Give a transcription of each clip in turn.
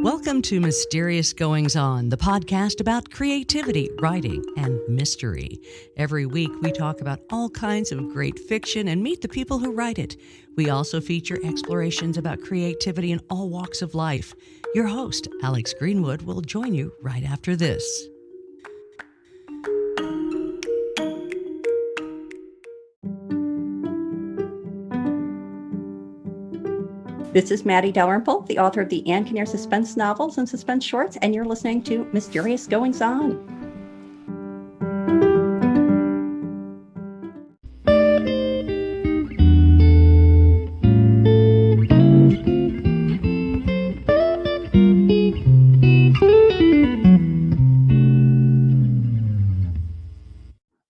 Welcome to Mysterious Goings On, the podcast about creativity, writing, and mystery. Every week, we talk about all kinds of great fiction and meet the people who write it. We also feature explorations about creativity in all walks of life. Your host, Alex Greenwood, will join you right after this. This is Maddie Dalrymple, the author of the Ann Kinnear suspense novels and suspense shorts, and you're listening to Mysterious Goings On.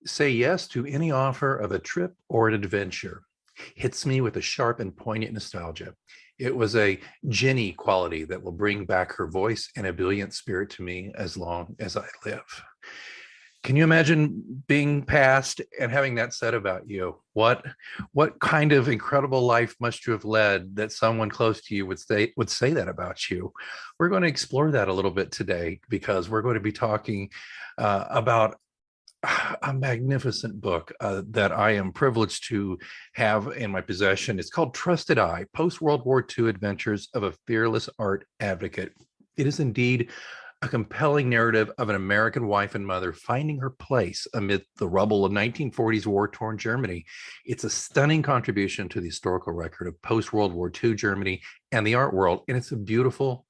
Say yes to any offer of a trip or an adventure. Hits me with a sharp and poignant nostalgia. It was a Jenny quality that will bring back her voice and ebullient spirit to me as long as I live. Can you imagine being passed and having that said about you? What kind of incredible life must you have led that someone close to you would say that about you? We're going to explore that a little bit today because we're going to be talking about a magnificent book that I am privileged to have in my possession. It's called Trusted Eye, Post-World War II Adventures of a Fearless Art Advocate. It is indeed a compelling narrative of an American wife and mother finding her place amid the rubble of 1940s war-torn Germany. It's a stunning contribution to the historical record of post-World War II Germany and the art world, and it's a beautiful,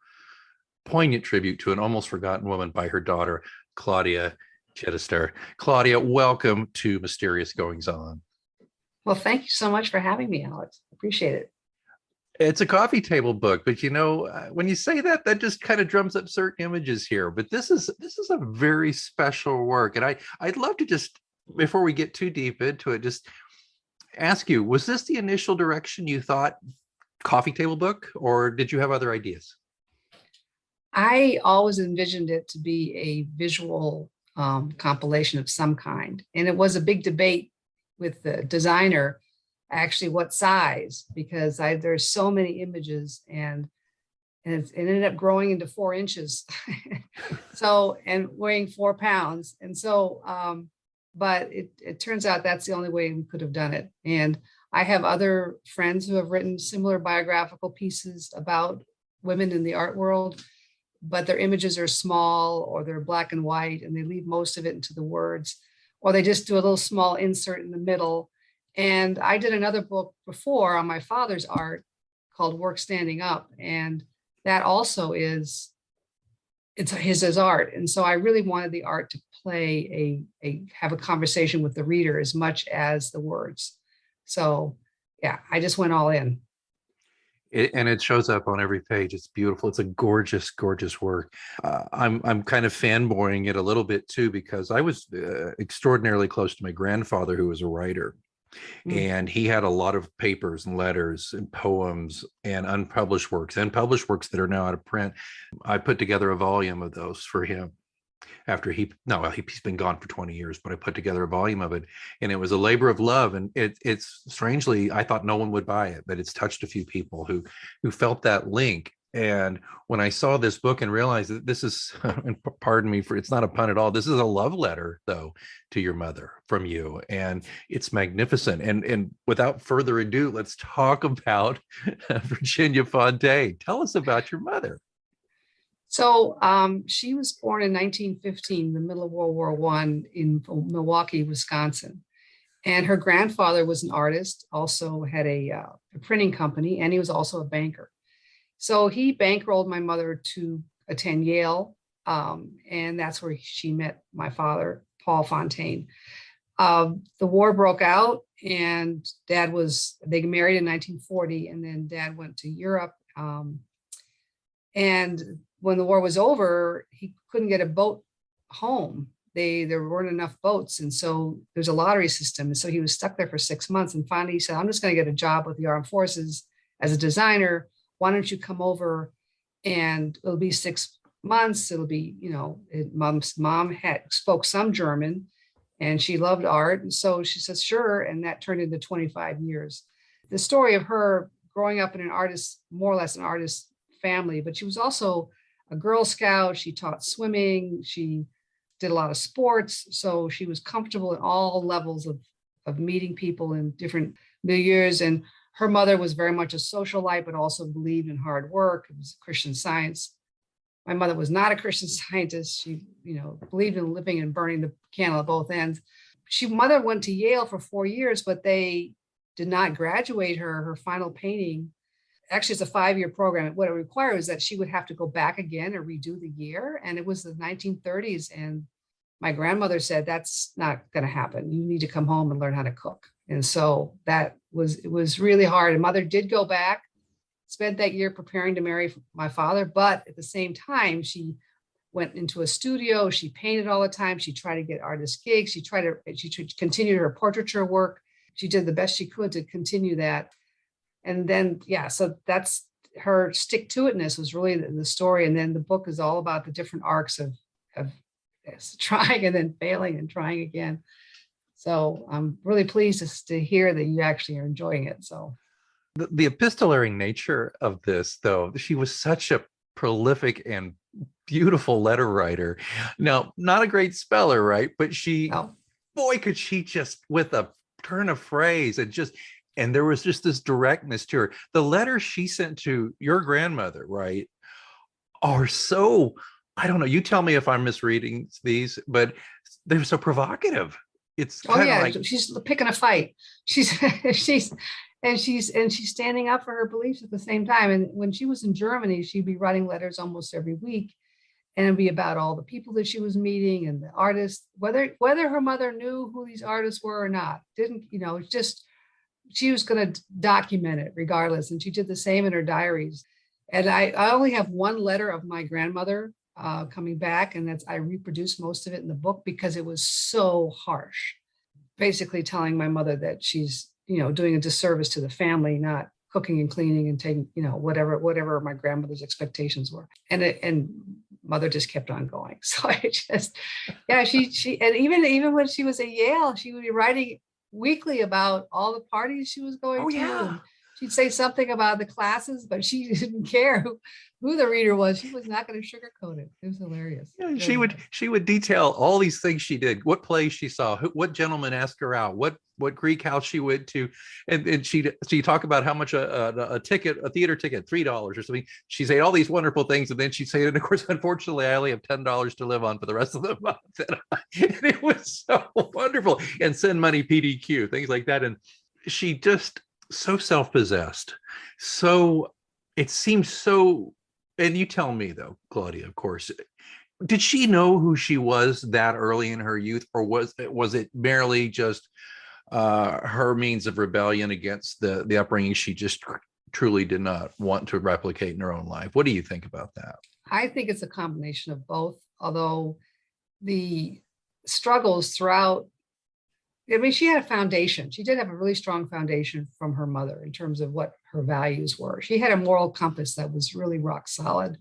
poignant tribute to an almost forgotten woman by her daughter, Claudia Chidester. Claudia, welcome to Mysterious Goings On. Well, thank you so much for having me, Alex. Appreciate it. It's a coffee table book, but when you say that, that just kind of drums up certain images here. But this is a very special work, and I'd love to just, before we get too deep into it, just ask you: was this the initial direction you thought, coffee table book, or did you have other ideas? I always envisioned it to be a visual compilation of some kind. And it was a big debate with the designer, actually, what size, because there's so many images and it ended up growing into 4 inches. And weighing 4 pounds. And so, but it turns out that's the only way we could have done it. And I have other friends who have written similar biographical pieces about women in the art world, but their images are small or they're black and white and they leave most of it into the words, or they just do a little small insert in the middle. And I did another book before on my father's art called Work Standing Up. And that also it's his art. And so I really wanted the art to play have a conversation with the reader as much as the words. So yeah, I just went all in. And it shows up on every page. It's beautiful. It's a gorgeous, gorgeous work. I'm kind of fanboying it a little bit too, because I was extraordinarily close to my grandfather, who was a writer. And he had a lot of papers and letters and poems and unpublished works and published works that are now out of print. I put together a volume of those for him. After he's been gone for 20 years, but I put together a volume of it, and it was a labor of love. And it's strangely, I thought no one would buy it, but it's touched a few people who felt that link. And when I saw this book and realized that this is, and pardon me for, it's not a pun at all, this is a love letter though to your mother from you, and it's magnificent. And without further ado, let's talk about Virginia Fontaine. Tell us about your mother. So she was born in 1915, the middle of World War I, in Milwaukee, Wisconsin. And her grandfather was an artist, also had a printing company, and he was also a banker. So he bankrolled my mother to attend Yale, and that's where she met my father, Paul Fontaine. The war broke out, and they married in 1940, and then Dad went to Europe. And when the war was over, he couldn't get a boat home. There weren't enough boats. And so there's a lottery system. And so he was stuck there for 6 months. And finally he said, I'm just going to get a job with the armed forces as a designer. Why don't you come over, and it'll be 6 months. It'll be, mom's mom spoke some German and she loved art. And so she says, sure. And that turned into 25 years. The story of her growing up in more or less an artist family, but she was also a Girl Scout. She taught swimming. She did a lot of sports. So she was comfortable at all levels of meeting people in different milieus. And her mother was very much a socialite, but also believed in hard work. It was Christian Science. My mother was not a Christian Scientist. She, believed in living and burning the candle at both ends. Mother went to Yale for 4 years, but they did not graduate her. Her final painting, actually it's a 5-year program. What it required was that she would have to go back again or redo the year. And it was the 1930s. And my grandmother said, that's not going to happen. You need to come home and learn how to cook. And so it was really hard. And mother did go back, spent that year preparing to marry my father. But at the same time, she went into a studio. She painted all the time. She tried to get artist gigs. She continued her portraiture work. She did the best she could to continue that. And then, so that's her stick-to-itness was really the story. And then the book is all about the different arcs of trying and then failing and trying again. So I'm really pleased to hear that you actually are enjoying it. So the epistolary nature of this, though, she was such a prolific and beautiful letter writer. Now, not a great speller, right? But boy, could she just, with a turn of phrase, and there was just this directness to her. The letters she sent to your grandmother, right, are so, I don't know, you tell me if I'm misreading these, but they're so provocative. It's kind of like she's picking a fight. She's standing up for her beliefs at the same time. And when she was in Germany, she'd be writing letters almost every week, and it'd be about all the people that she was meeting and the artists, whether her mother knew who these artists were or not. She was going to document it regardless. And she did the same in her diaries. And I only have one letter of my grandmother coming back, and I reproduced most of it in the book because it was so harsh, basically telling my mother that she's, doing a disservice to the family, not cooking and cleaning and taking, whatever my grandmother's expectations were. And mother just kept on going. So she and even when she was at Yale, she would be writing weekly about all the parties she was going to. And she'd say something about the classes, but she didn't care who the reader was. She was not going to sugarcoat it. It was hilarious. Yeah, she would detail all these things she did, what plays she saw, what gentleman asked her out, what Greek house she went to, and she talk about how much a theater ticket, $3 or something. She'd say all these wonderful things, and then she'd say, and of course, unfortunately, I only have $10 to live on for the rest of the month. And it was so wonderful. And send money PDQ, things like that. And she just so self-possessed. So it seems so. And you tell me, though, Claudia, of course, did she know who she was that early in her youth, or was it merely just her means of rebellion against the upbringing she just truly did not want to replicate in her own life? What do you think about that? I think it's a combination of both, although the struggles throughout, she had a foundation. She did have a really strong foundation from her mother in terms of what her values were. She had a moral compass that was really rock solid.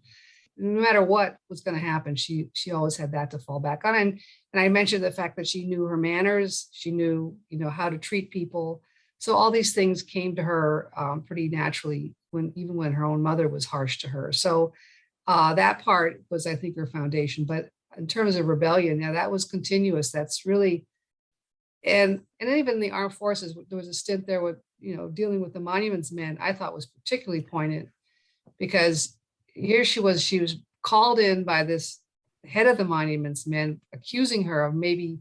No matter what was going to happen, she always had that to fall back on. And I mentioned the fact that she knew her manners. She knew, how to treat people. So all these things came to her pretty naturally even when her own mother was harsh to her. So that part was, I think, her foundation. But in terms of rebellion, that was continuous. That's really, and even the armed forces, there was a stint there with, dealing with the monuments men, I thought was particularly poignant, because here she was called in by this head of the monuments men, accusing her of maybe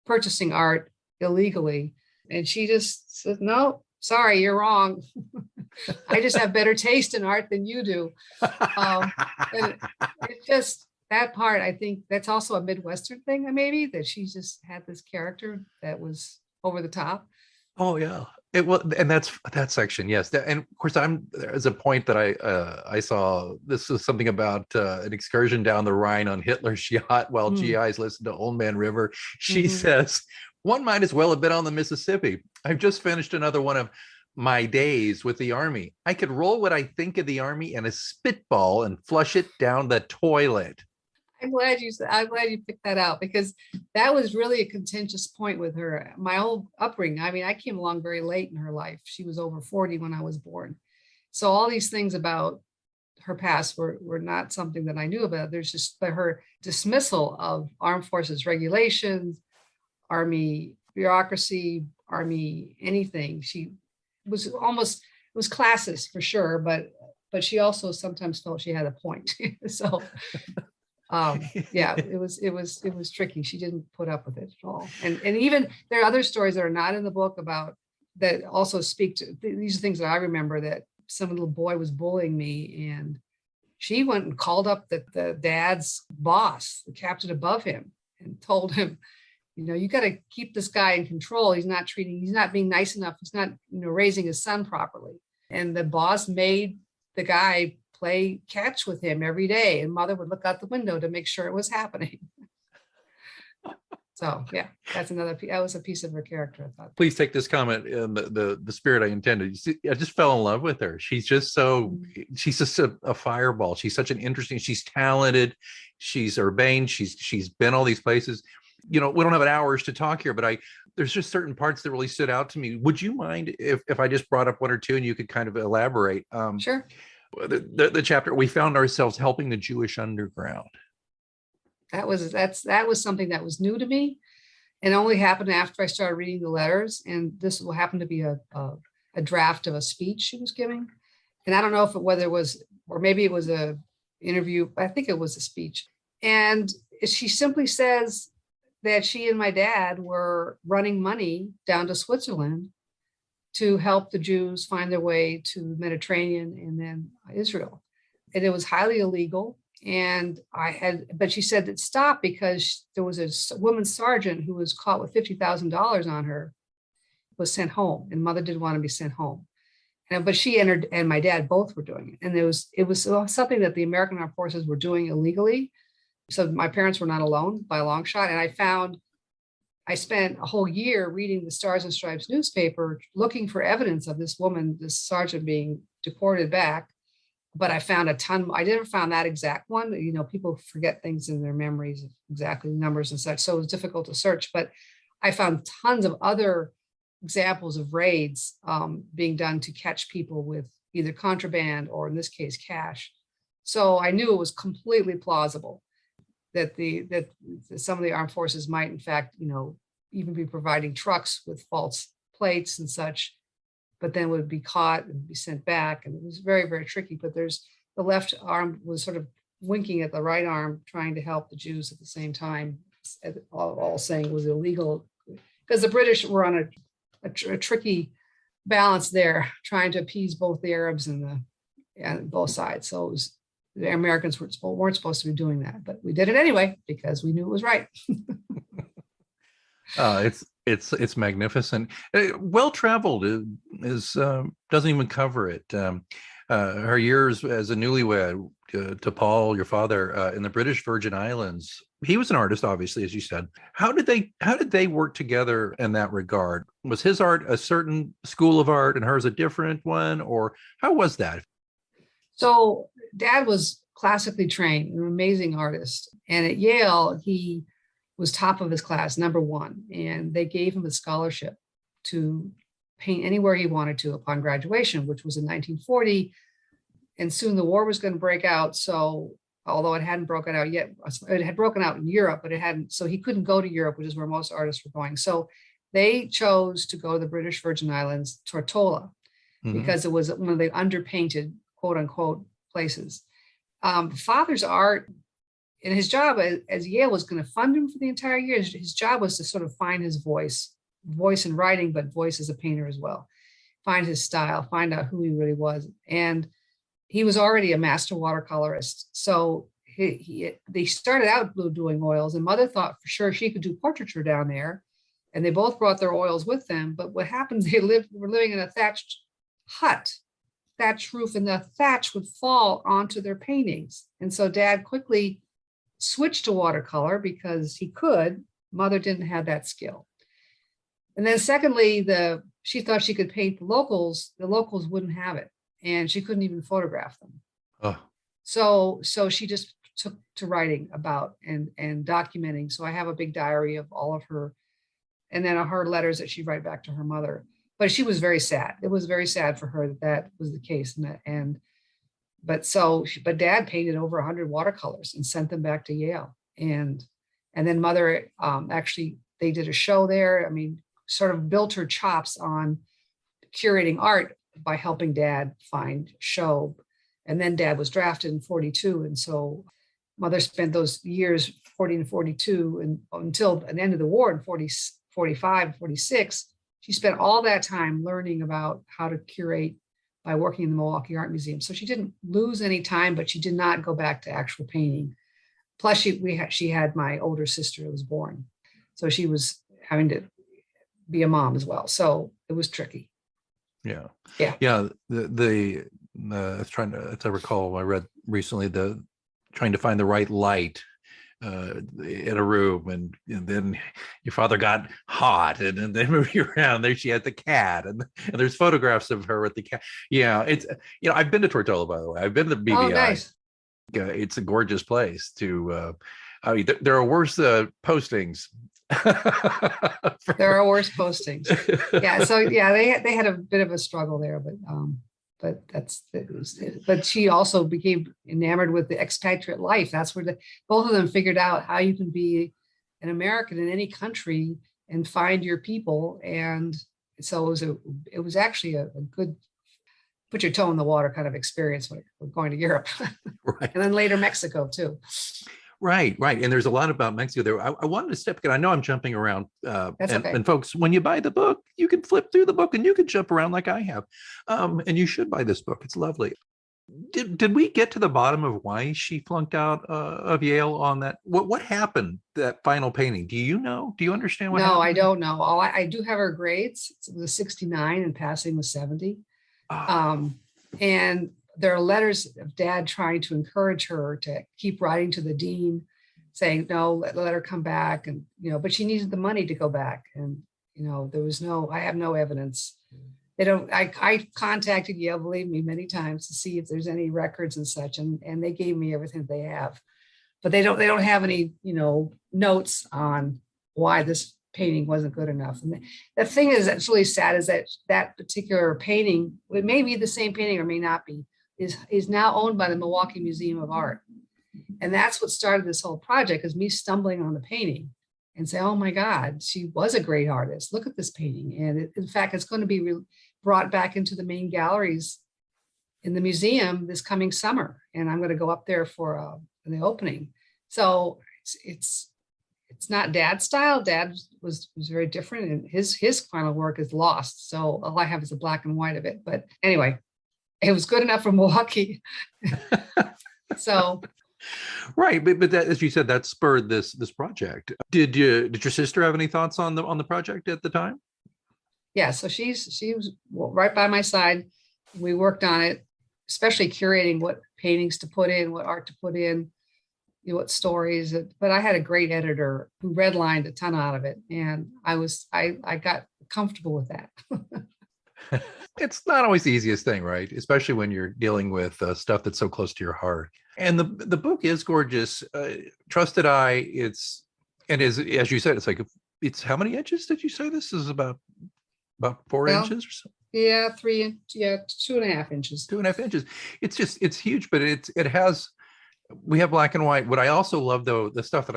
purchasing art illegally. And she just said, no, sorry, you're wrong. I just have better taste in art than you do. And it just, that part, I think that's also a Midwestern thing, maybe, that she just had this character that was over the top. Oh yeah, it was, and that section, yes. And of course, there's a point that I saw. This was something about an excursion down the Rhine on Hitler's yacht while GIs listened to Old Man River. She says, one might as well have been on the Mississippi. I've just finished another one of my days with the Army. I could roll what I think of the Army in a spitball and flush it down the toilet. I'm glad you picked that out, because that was really a contentious point with her. My whole upbringing, I came along very late in her life. She was over 40 when I was born. So all these things about her past were not something that I knew about. There's just her dismissal of armed forces regulations, Army bureaucracy, Army anything. She was almost, it was classist for sure, but she also sometimes felt she had a point. So yeah, it was tricky. She didn't put up with it at all. And even there are other stories that are not in the book about that also speak to these are things that I remember, that some little boy was bullying me, and she went and called up the dad's boss, the captain above him, and told him, you got to keep this guy in control. He's not being nice enough. He's not, raising his son properly. And the boss made the guy play catch with him every day. And mother would look out the window to make sure it was happening. So yeah, that was a piece of her character, I thought. Please take this comment in the spirit I intended. You see, I just fell in love with her. She's just a fireball. She's such an interesting, she's talented. She's urbane. She's been all these places. We don't have hours to talk here, but there's just certain parts that really stood out to me. Would you mind if I just brought up one or two and you could kind of elaborate? Sure. The chapter, we found ourselves helping the Jewish underground. That was something that was new to me, and only happened after I started reading the letters. And this will happen to be a draft of a speech she was giving. And I don't know whether it was, or maybe it was a interview. I think it was a speech. And she simply says that she and my dad were running money down to Switzerland to help the Jews find their way to the Mediterranean and then Israel. And it was highly illegal. And but she said it stopped because there was a woman sergeant who was caught with $50,000 on her, was sent home, and mother didn't want to be sent home. But she entered, and my dad both were doing it. And it was something that the American Armed Forces were doing illegally. So my parents were not alone by a long shot. And I spent a whole year reading the Stars and Stripes newspaper, looking for evidence of this woman, this sergeant, being deported back. But I found a ton. I didn't find that exact one. People forget things in their memories, exactly numbers and such. So it was difficult to search. But I found tons of other examples of raids being done to catch people with either contraband or, in this case, cash. So I knew it was completely plausible that some of the armed forces might, in fact, even be providing trucks with false plates and such, but then would be caught and be sent back. And it was very, very tricky. But the left arm was sort of winking at the right arm, trying to help the Jews at the same time, all saying it was illegal, because the British were on a tricky balance there, trying to appease both the Arabs and both sides. So the Americans weren't supposed to be doing that, but we did it anyway because we knew it was right. It's magnificent. Well-traveled is doesn't even cover it. Her years as a newlywed to Paul, your father, in the British Virgin Islands. He was an artist, obviously, as you said. How did they work together in that regard? Was his art a certain school of art and hers a different one, or how was that? So Dad was classically trained, an amazing artist, and at Yale he was top of his class, number one, and they gave him a scholarship to paint anywhere he wanted to upon graduation, which was in 1940. And soon the war was going to break out. So although it hadn't broken out yet, it had broken out in Europe, but it hadn't. So he couldn't go to Europe, which is where most artists were going. So they chose to go to the British Virgin Islands, Tortola, because it was one of the underpainted, quote unquote, places. Father's art, and his job as Yale was going to fund him for the entire year. His job was to sort of find his voice in writing, but voice as a painter as well. Find his style, find out who he really was. And he was already a master watercolorist. So they started out doing oils, and mother thought for sure she could do portraiture down there. And they both brought their oils with them. But what happened, were living in a thatched hut, thatched roof, and the thatch would fall onto their paintings. And so Dad quickly switched to watercolor because he could. Mother didn't have that skill. And then secondly, she thought she could paint the locals. The locals wouldn't have it, and she couldn't even photograph them. Oh. So she just took to writing about and documenting. So I have a big diary of all of her, and then her letters that she'd write back to her mother. But she was very sad. It was very sad for her that was the case, and but Dad painted over 100 watercolors and sent them back to Yale. And then Mother, actually, they did a show there. I mean, sort of built her chops on curating art by helping Dad find show. And then Dad was drafted in 42. And so Mother spent those years, 40 and 42, and until the end of the war in 40, 45, 46, she spent all that time learning about how to curate by working in the Milwaukee Art Museum. So she didn't lose any time, but she did not go back to actual painting. Plus, she had my older sister who was born. So she was having to be a mom as well. So it was tricky. Yeah. Yeah. The I was trying to, as I recall, I read recently, trying to find the right light in a room, and then your father got hot, and then moved you around. There she had the cat, and there's photographs of her with the cat. Yeah, it's I've been to Tortola, by the way. I've been to the BVI. Oh, nice. It's a gorgeous place to. I mean, there are worse postings. There are worse postings. Yeah. So yeah, they had a bit of a struggle there, but she also became enamored with the expatriate life. That's where both of them figured out how you can be an American in any country and find your people. And so it was actually a good put your toe in the water kind of experience when going to Europe. Right. And then later Mexico too. Right. And there's a lot about Mexico there. I wanted to step, and I know I'm jumping around. That's okay. And folks, when you buy the book, you can flip through the book and you can jump around like I have. And you should buy this book. It's lovely. Did we get to the bottom of why she flunked out of Yale on that? What happened, that final painting? Do you know? Do you understand what happened? No, I don't know. I do have her grades. It was 69 and passing was 70. And there are letters of Dad trying to encourage her to keep writing to the dean, saying, no, let her come back. And, but she needed the money to go back. And, I have no evidence. I contacted Yale, believe me, many times to see if there's any records and such. And they gave me everything they have, but they don't have any, notes on why this painting wasn't good enough. And the thing is, that's really sad, is that particular painting, it may be the same painting or may not be, is now owned by the Milwaukee Museum of Art. And that's what started this whole project, is me stumbling on the painting and say, oh my God, she was a great artist. Look at this painting. And in fact, it's going to be brought back into the main galleries in the museum this coming summer. And I'm going to go up there for the opening. So it's not Dad's style. Dad was very different, and his final work is lost. So all I have is a black and white of it. But anyway, it was good enough for Milwaukee. So, right, but that, as you said, that spurred this project. Did your sister have any thoughts on the project at the time? Yeah, so she was right by my side. We worked on it, especially curating what paintings to put in, what art to put in, what stories. But I had a great editor who redlined a ton out of it, and I got comfortable with that. It's not always the easiest thing, right? Especially when you're dealing with stuff that's so close to your heart. And the book is gorgeous. Trusted Eye. As you said, it's how many inches did you say this is about 4 inches or so? Yeah, 2.5 inches. 2.5 inches. It's huge, but we have black and white. What I also love, though, the stuff that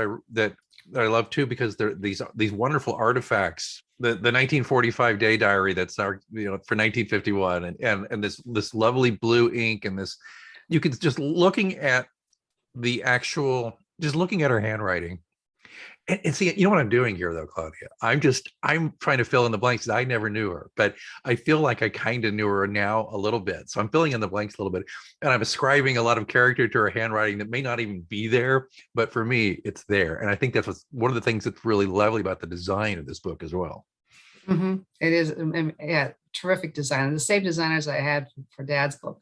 I love too, because they're these wonderful artifacts. The 1945 day diary that's for 1951, and this lovely blue ink, and this, you could just looking at her handwriting. And see, you know what I'm doing here, though, Claudia? I'm trying to fill in the blanks. I never knew her, but I feel like I kind of knew her now a little bit. So I'm filling in the blanks a little bit, and I'm ascribing a lot of character to her handwriting that may not even be there, but for me, it's there. And I think that's one of the things that's really lovely about the design of this book as well. Mm-hmm. It is, yeah, terrific design. The same designers I had for Dad's book.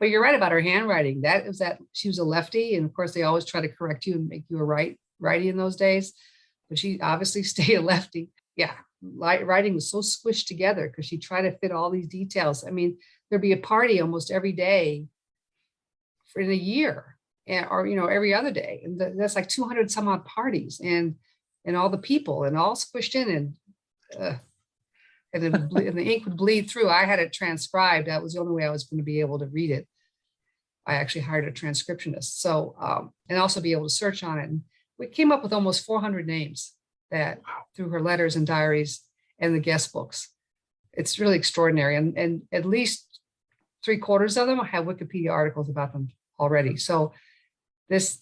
But you're right about her handwriting. That she was a lefty, and of course they always try to correct you and make you a righty in those days, but she obviously stayed a lefty. Yeah, writing was so squished together because she tried to fit all these details. I mean, there'd be a party almost every day in a year, or every other day, and that's like 200 some odd parties, and all the people, and all squished in, and the ink would bleed through. I had it transcribed. That was the only way I was going to be able to read it. I actually hired a transcriptionist. So, and also be able to search on it. And we came up with almost 400 names that through her letters and diaries and the guest books. It's really extraordinary. And at least 3/4 of them have Wikipedia articles about them already. So it's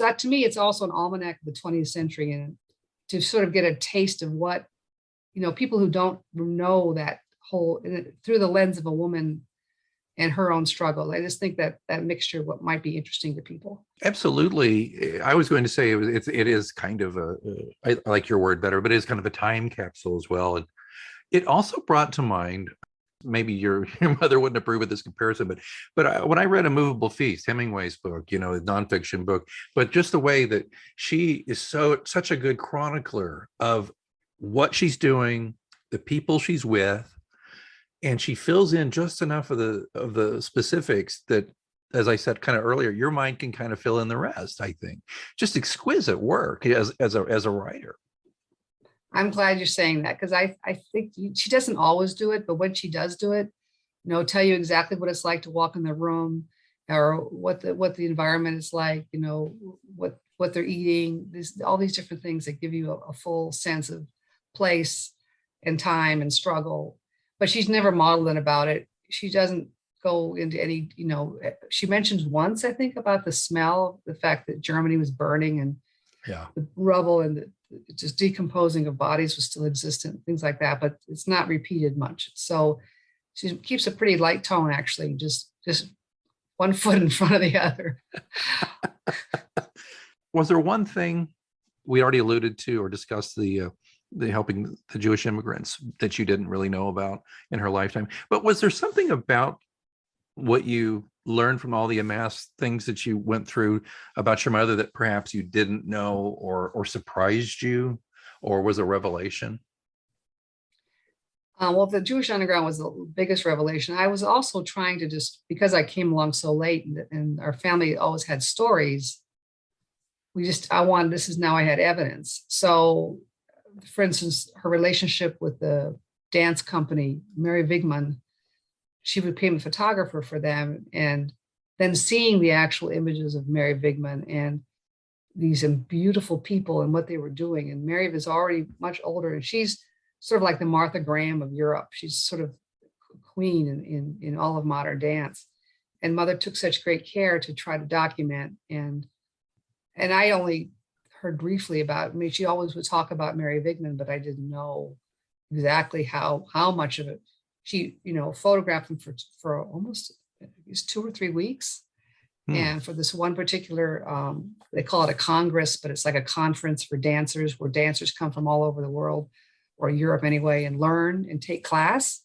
not, to me, it's also an almanac of the 20th century, and to sort of get a taste of what, people who don't know that whole through the lens of a woman and her own struggle. I just think that mixture what might be interesting to people. Absolutely. I was going to say it is kind of I like your word better, but it is kind of a time capsule as well. And it also brought to mind, maybe your mother wouldn't approve of this comparison, but when I read A Movable Feast, Hemingway's book, a nonfiction book, but just the way that she is such a good chronicler of what she's doing, the people she's with, and she fills in just enough of the specifics that, as I said kind of earlier, your mind can kind of fill in the rest. I think just exquisite work as a writer. I'm glad you're saying that, because I think she doesn't always do it, but when she does do it, tell you exactly what it's like to walk in the room, or what the environment is like, what they're eating, all these different things that give you a full sense of place and time and struggle. But she's never maudlin about it. She doesn't go into any, she mentions once, I think, about the smell, the fact that Germany was burning, and the rubble and the just decomposing of bodies was still existent, things like that. But it's not repeated much. So she keeps a pretty light tone, actually, just one foot in front of the other. Was there one thing we already alluded to or discussed, the helping the Jewish immigrants, that you didn't really know about in her lifetime? But was there something about what you learned from all the amassed things that you went through about your mother that perhaps you didn't know, or surprised you, or was a revelation? Well, the Jewish underground was the biggest revelation. I was also trying to because I came along so late, and our family always had stories. I had evidence. So, for instance, her relationship with the dance company, Mary Wigman, she became a photographer for them, and then seeing the actual images of Mary Wigman and these beautiful people and what they were doing. And Mary was already much older, and she's sort of like the Martha Graham of Europe. She's sort of queen in all of modern dance. And Mother took such great care to try to document. And I only heard briefly about, she always would talk about Mary Wigman, but I didn't know exactly how much of it. She, photographed them for almost 2 or 3 weeks. And for this one particular, they call it a congress, but it's like a conference for dancers, where dancers come from all over the world, or Europe anyway, and learn and take classes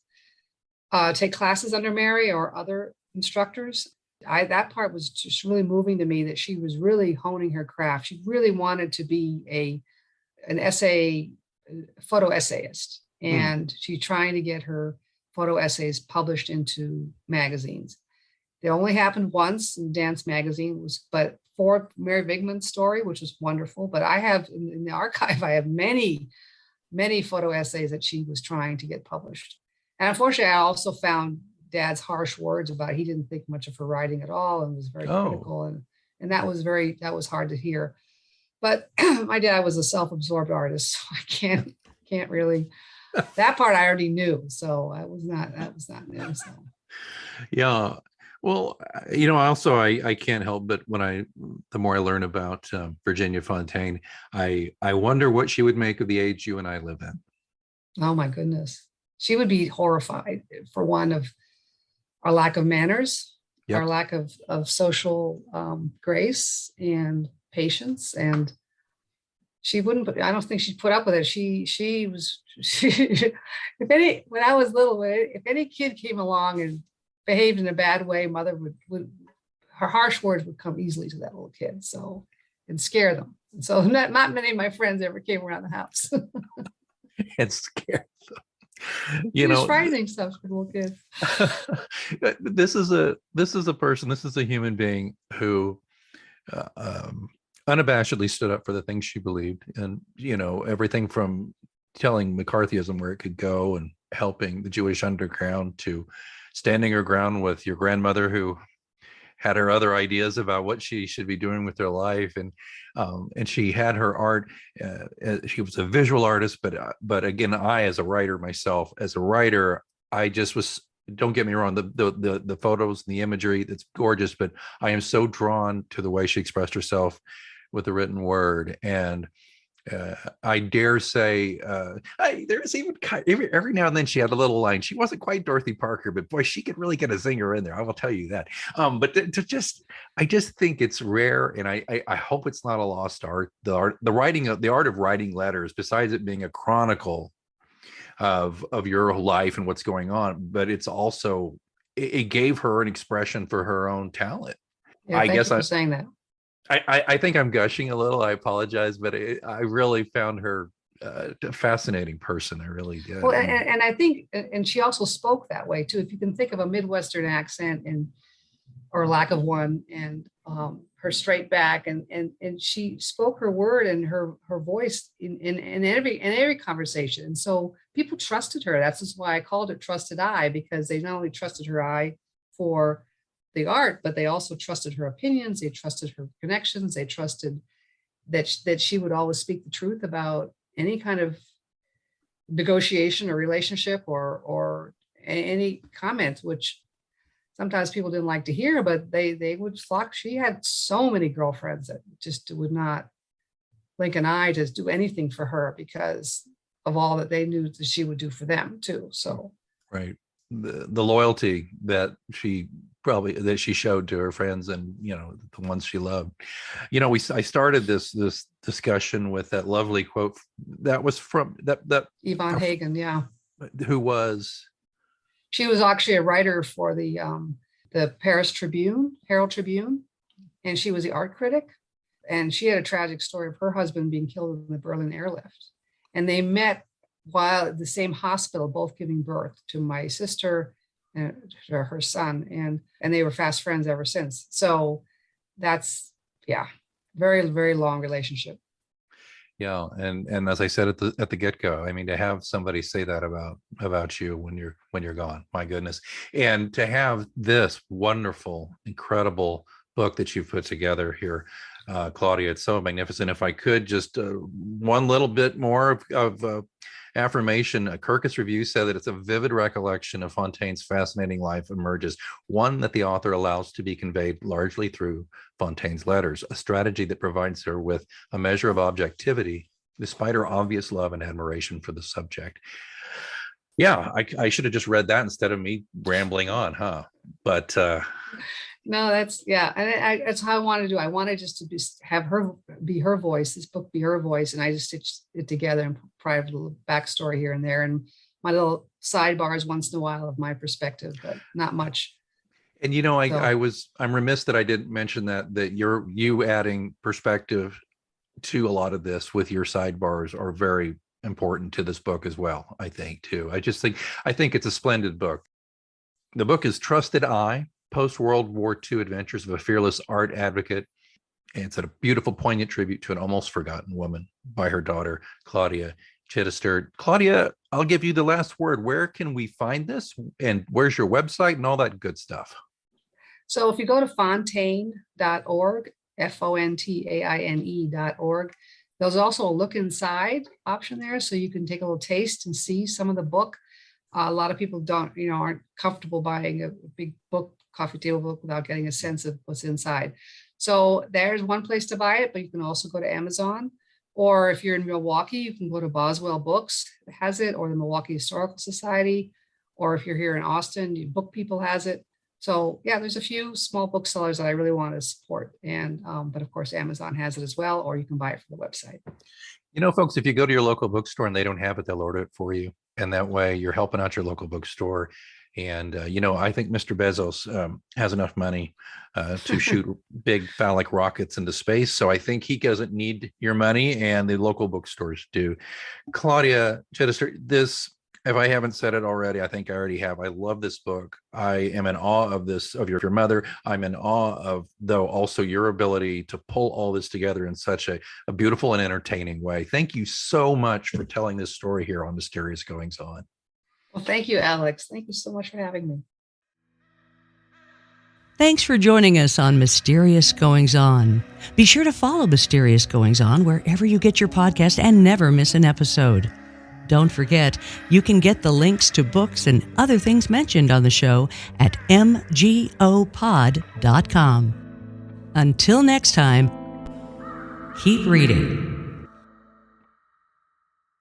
under Mary or other instructors. That part was just really moving to me, that she was really honing her craft. She really wanted to be an photo essayist, and she's trying to get her photo essays published into magazines. They only happened once in Dance Magazine, but for Mary Wigman's story, which was wonderful. But I have in the archive, I have many, many photo essays that she was trying to get published. And unfortunately, I also found Dad's harsh words about, he didn't think much of her writing at all, and was very critical. And that was hard to hear. But my dad was a self-absorbed artist, so I can't really. That part I already knew, so that was not new. So. Yeah. Well, also I can't help but the more I learn about Virginia Fontaine, I wonder what she would make of the age you and I live in. Oh my goodness. She would be horrified, for one, of our lack of manners, our lack of social grace and patience. And I don't think she'd put up with it. When I was little, if any kid came along and behaved in a bad way, Mother would her harsh words would come easily to that little kid, and scare them. And so not many of my friends ever came around the house. And scared them. It was frightening stuff for little kids. This is a person, this is a human being who unabashedly stood up for the things she believed, and everything from telling McCarthyism where it could go and helping the Jewish underground, to standing her ground with your grandmother, who had her other ideas about what she should be doing with her life, and she had her art. She was a visual artist, but again, I, as a writer myself, I just was. Don't get me wrong, the photos and the imagery, that's gorgeous, but I am so drawn to the way she expressed herself with the written word. And I dare say, there's even every now and then she had a little line. She wasn't quite Dorothy Parker, but boy, she could really get a zinger in there. I will tell you that. But I just think it's rare, and I hope it's not a lost art. The art of writing letters, besides it being a chronicle of your life and what's going on, but it's also, it gave her an expression for her own talent. Yeah, thank you for saying that. I think I'm gushing a little. I apologize, but I really found her a fascinating person. I really did. Well, and I think, and she also spoke that way too. If you can think of a Midwestern accent or lack of one, and her straight back, and she spoke her word and her voice in every conversation. And so people trusted her. That's just why I called it Trusted Eye, because they not only trusted her eye for the art, but they also trusted her opinions. They trusted her connections. They trusted that she would always speak the truth about any kind of negotiation or relationship or any comments, which sometimes people didn't like to hear, but they would flock. She had so many girlfriends that just would not blink an eye to do anything for her because of all that they knew that she would do for them too. So right, the loyalty that she showed to her friends, and the ones she loved. I started this discussion with that lovely quote that was from that Yvonne Hagen, yeah, who was. She was actually a writer for the Paris Tribune, Herald Tribune, and she was the art critic. And she had a tragic story of her husband being killed in the Berlin airlift. And they met while at the same hospital, both giving birth to my sister and to her son. And they were fast friends ever since. So that's, very, very long relationship. Yeah, and as I said at the get-go, I mean, to have somebody say that about you when you're gone, my goodness. And to have this wonderful, incredible book that you've put together here, Claudia, it's so magnificent. If I could just one little bit more of affirmation. Kirkus Review said that it's a vivid recollection of Fontaine's fascinating life emerges, one that the author allows to be conveyed largely through Fontaine's letters, a strategy that provides her with a measure of objectivity despite her obvious love and admiration for the subject. Yeah, I should have just read that instead of me rambling on, huh? But no, that's and that's how I want to do. I wanted just to have her be her voice, this book be her voice, and I just stitched it together and provide a little backstory here and there, and my little sidebars once in a while of my perspective, but not much. And I'm remiss that I didn't mention that you adding perspective to a lot of this with your sidebars are very important to this book as well, I think too. I think it's a splendid book. The book is Trusted Eye, Post-World War II Adventures of a Fearless Art Advocate. And it's a beautiful, poignant tribute to an almost forgotten woman by her daughter, Claudia Chidester. Claudia, I'll give you the last word. Where can we find this? And where's your website and all that good stuff? So if you go to fontaine.org, FONTAINE.org, there's also a look inside option there. So you can take a little taste and see some of the book. A lot of people aren't comfortable buying a big book, coffee table book, without getting a sense of what's inside. So there's one place to buy it, but you can also go to Amazon. Or if you're in Milwaukee, you can go to Boswell Books, it has it, or the Milwaukee Historical Society. Or if you're here in Austin, Book People has it. So there's a few small booksellers that I really want to support. And but of course, Amazon has it as well, or you can buy it from the website. Folks, if you go to your local bookstore and they don't have it, they'll order it for you. And that way you're helping out your local bookstore. And, I think Mr. Bezos has enough money to shoot big phallic rockets into space. So I think he doesn't need your money, and the local bookstores do. Claudia Chidester, if I haven't said it already, I think I already have. I love this book. I am in awe of your mother. I'm in awe of, though, also your ability to pull all this together in such a beautiful and entertaining way. Thank you so much for telling this story here on Mysterious Goings On. Well, thank you, Alex. Thank you so much for having me. Thanks for joining us on Mysterious Goings On. Be sure to follow Mysterious Goings On wherever you get your podcast and never miss an episode. Don't forget, you can get the links to books and other things mentioned on the show at mgopod.com. Until next time, keep reading.